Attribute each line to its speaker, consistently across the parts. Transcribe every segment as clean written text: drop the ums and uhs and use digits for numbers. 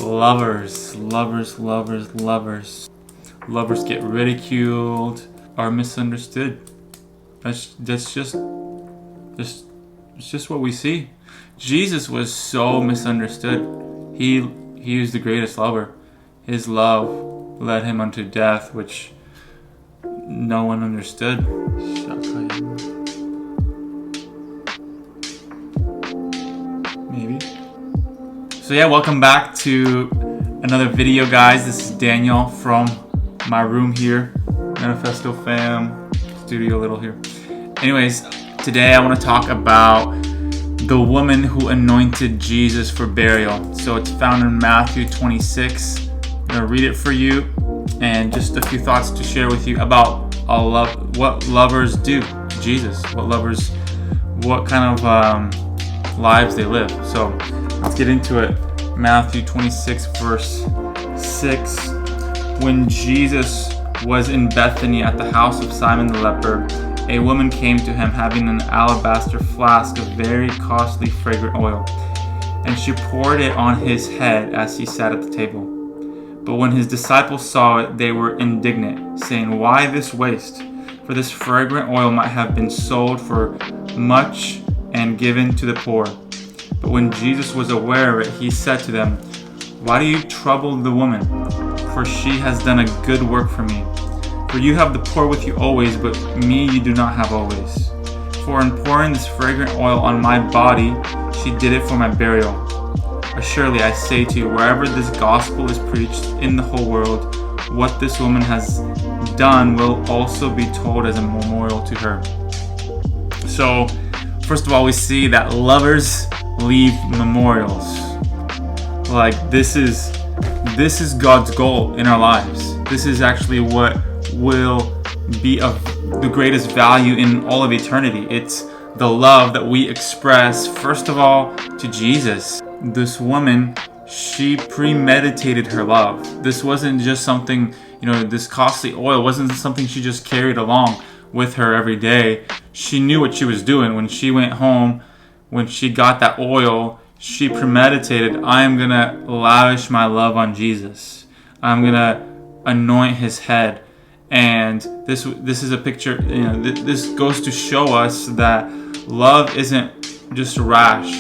Speaker 1: Lovers get ridiculed, are misunderstood. It's just what we see. Jesus was so misunderstood. He was the greatest lover. His love led him unto death, which no one understood. Maybe. So yeah, welcome back to another video, guys. This is Daniel from my room here, Manifesto fam, studio little here. Anyways, today I want to talk about the woman who anointed Jesus for burial. So it's found in Matthew 26. I'm going to read it for you and just a few thoughts to share with you about what lovers do to Jesus, what kind of lives they live. So let's get into it. Matthew 26 verse 6. When Jesus was in Bethany at the house of Simon the leper, a woman came to him having an alabaster flask of very costly fragrant oil, and she poured it on his head as he sat at the table. But when his disciples saw it, they were indignant, saying, "Why this waste? For this fragrant oil might have been sold for much and given to the poor." But when Jesus was aware of it, he said to them, "Why do you trouble the woman? For she has done a good work for me. For you have the poor with you always, but me you do not have always. For in pouring this fragrant oil on my body, she did it for my burial. Surely I say to you, wherever this gospel is preached in the whole world, what this woman has done will also be told as a memorial to her." So, first of all, we see that lovers leave memorials. Like this is God's goal in our lives. This is actually what will be of the greatest value in all of eternity. It's the love that we express, first of all, to Jesus. This woman, she premeditated her love. This wasn't just something, this costly oil wasn't something she just carried along with her every day. She knew what she was doing. When she went home, when she got that oil, she premeditated, I am going to lavish my love on Jesus. I'm going to anoint his head. And this is a picture, this goes to show us that love isn't just rash.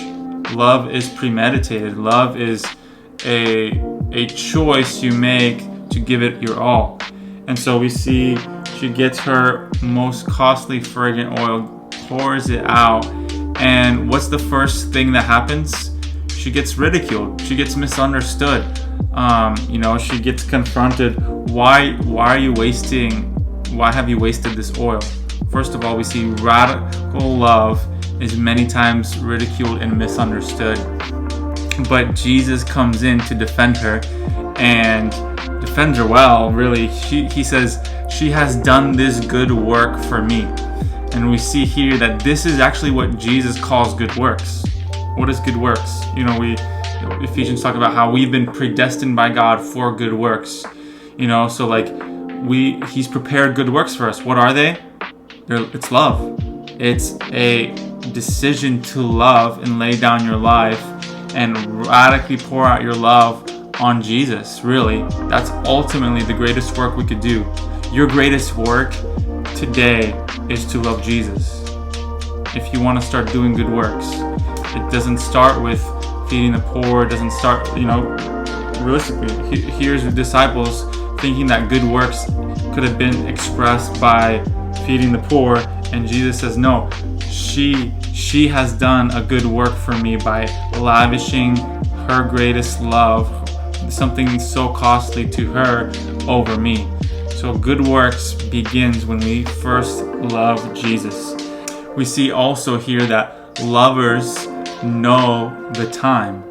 Speaker 1: Love is premeditated. Love is a choice you make to give it your all. And so we see she gets her most costly fragrant oil, pours it out, and what's the first thing that happens? She gets ridiculed. She gets misunderstood. She gets confronted. Why are you wasting? Why have you wasted this oil? First of all, we see radical love is many times ridiculed and misunderstood. But Jesus comes in to defend her and defends her well, really. He says, "She has done this good work for me." And we see here that this is actually what Jesus calls good works. What is good works? Ephesians talk about how we've been predestined by God for good works. He's prepared good works for us. What are they? It's love. It's a decision to love and lay down your life and radically pour out your love on Jesus. Really, that's ultimately the greatest work we could do. Your greatest work today is to love Jesus. If you want to start doing good works, it doesn't start with feeding the poor. It doesn't start, realistically. Here's the disciples thinking that good works could have been expressed by feeding the poor, and Jesus says, no, she has done a good work for me by lavishing her greatest love, something so costly to her, over me. So good works begins when we first love Jesus. We see also here that lovers know the time.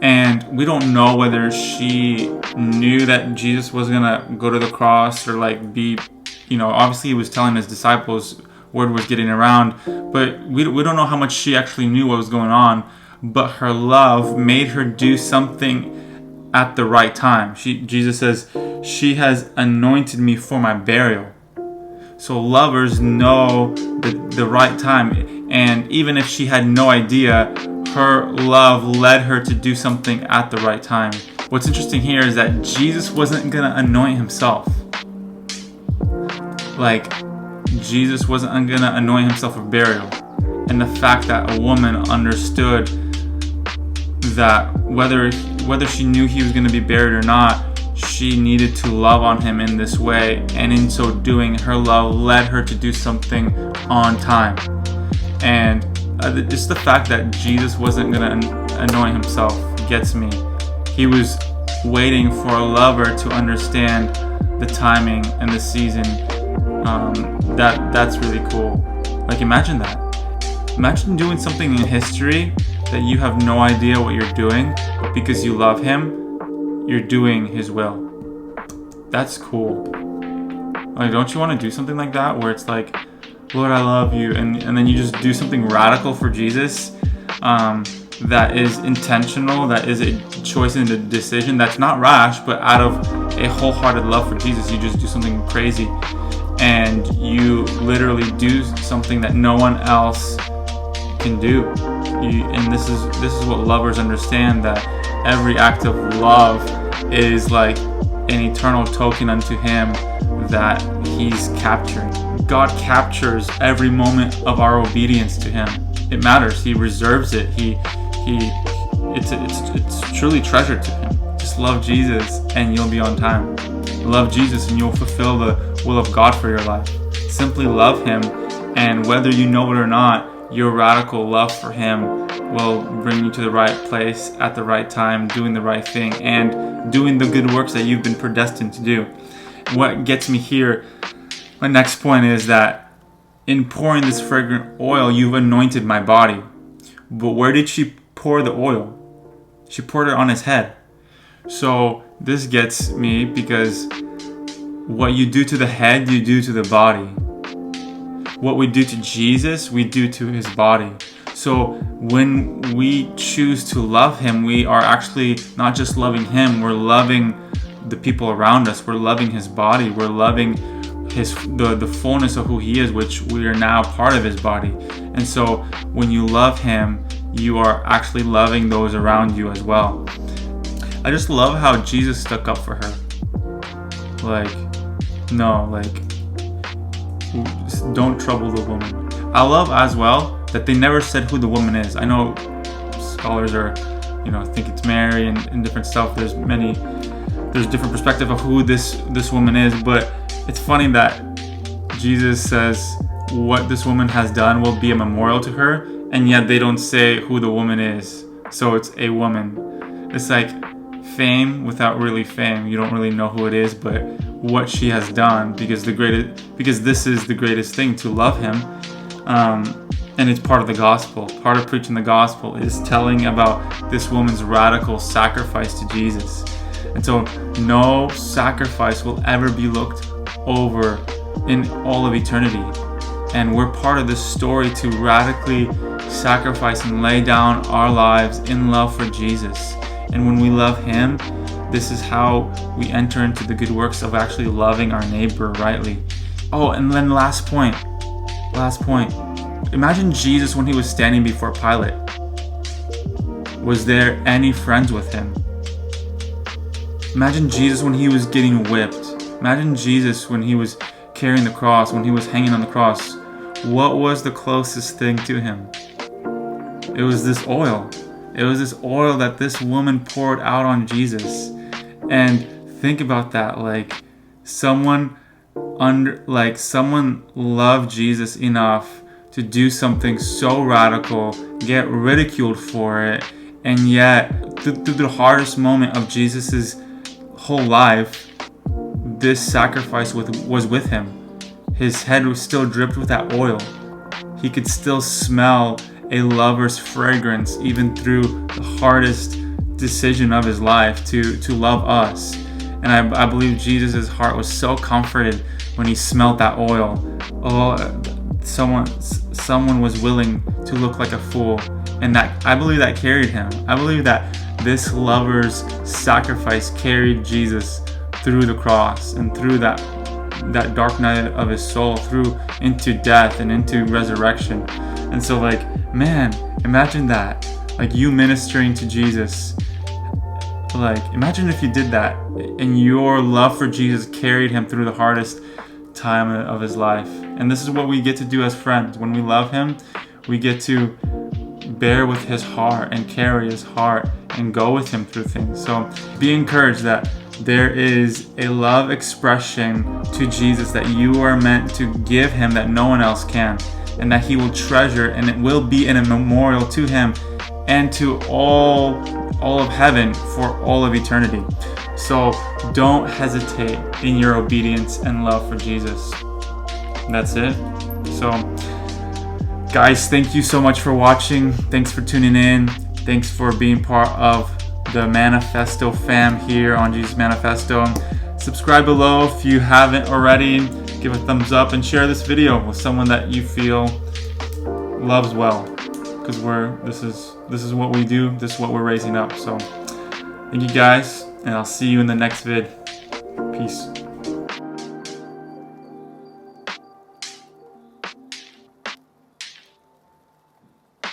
Speaker 1: And we don't know whether she knew that Jesus was going to go to the cross or obviously he was telling his disciples, word was getting around, but we don't know how much she actually knew what was going on. But her love made her do something at the right time. Jesus says, "She has anointed me for my burial." So lovers know the right time. And even if she had no idea, her love led her to do something at the right time. what's interesting here is that Jesus wasn't going to anoint himself. Like, Jesus wasn't going to anoint himself for burial. And the fact that a woman understood that whether she knew he was going to be buried or not, she needed to love on him in this way, and in so doing, her love led her to do something on time. And just the fact that Jesus wasn't going to anoint himself gets me. He was waiting for a lover to understand the timing and the season. That's really cool. Like, imagine that. Imagine doing something in history that you have no idea what you're doing, but because you love him, you're doing his will. That's cool. Like, don't you want to do something like that, where it's like, Lord, I love you, and then you just do something radical for Jesus, that is intentional, that is a choice and a decision that's not rash, but out of a wholehearted love for Jesus, you just do something crazy, and you literally do something that no one else can do. And this is what lovers understand, that every act of love is like an eternal token unto him that he's capturing. God captures every moment of our obedience to him. It matters. He reserves it. It's truly treasured to him. Just love Jesus and you'll be on time. Love Jesus and you'll fulfill the will of God for your life. Simply love him, and whether you know it or not, your radical love for him will bring you to the right place at the right time, doing the right thing and doing the good works that you've been predestined to do. What gets me here, my next point, is that in pouring this fragrant oil, you've anointed my body. But where did she pour the oil? She poured it on his head. So this gets me, because what you do to the head, you do to the body. What we do to Jesus, we do to his body. So when we choose to love him, we are actually not just loving him, we're loving the people around us. We're loving his body. We're loving the fullness of who he is, which we are now part of his body. And so when you love him, you are actually loving those around you as well. I just love how Jesus stuck up for her. Don't trouble the woman. I love as well that they never said who the woman is. I know scholars are, think it's Mary and different stuff. There's different perspective of who this woman is, but it's funny that Jesus says what this woman has done will be a memorial to her, and yet they don't say who the woman is. So it's a woman. It's like fame without really fame. You don't really know who it is, but what she has done, because this is the greatest thing, to love him. And it's part of the gospel. Part of preaching the gospel is telling about this woman's radical sacrifice to Jesus. And so no sacrifice will ever be looked over in all of eternity. And we're part of this story to radically sacrifice and lay down our lives in love for Jesus. And when we love him, this is how we enter into the good works of actually loving our neighbor rightly. Oh, and then last point. Imagine Jesus when he was standing before Pilate. Was there any friends with him? Imagine Jesus when he was getting whipped. Imagine Jesus when he was carrying the cross, when he was hanging on the cross. What was the closest thing to him? It was this oil. It was this oil that this woman poured out on Jesus. And think about that. Someone loved Jesus enough to do something so radical, get ridiculed for it, and yet through the hardest moment of Jesus's whole life, this sacrifice was with him. His head was still dripped with that oil. He could still smell a lover's fragrance even through the hardest decision of his life to love us. And I believe Jesus' heart was so comforted when he smelled that oil. Oh, someone was willing to look like a fool, and that, I believe, that carried him. I believe that this lover's sacrifice carried Jesus through the cross and through that dark night of his soul, through into death and into resurrection. And so man, imagine that, you ministering to Jesus, Like, imagine if you did that and your love for Jesus carried him through the hardest time of his life. And this is what we get to do as friends. When we love him, we get to bear with his heart and carry his heart and go with him through things. So be encouraged that there is a love expression to Jesus that you are meant to give him that no one else can, and that he will treasure, and it will be in a memorial to him and to all of heaven for all of eternity. So don't hesitate in your obedience and love for Jesus. That's it. So guys, thank you so much for watching. Thanks for tuning in. Thanks for being part of the Manifesto fam here on Jesus Manifesto. Subscribe below if you haven't already. Give a thumbs up and share this video with someone that you feel loves well, because this is what we do. This is what we're raising up. So thank you guys, and I'll see you in the next vid. Peace.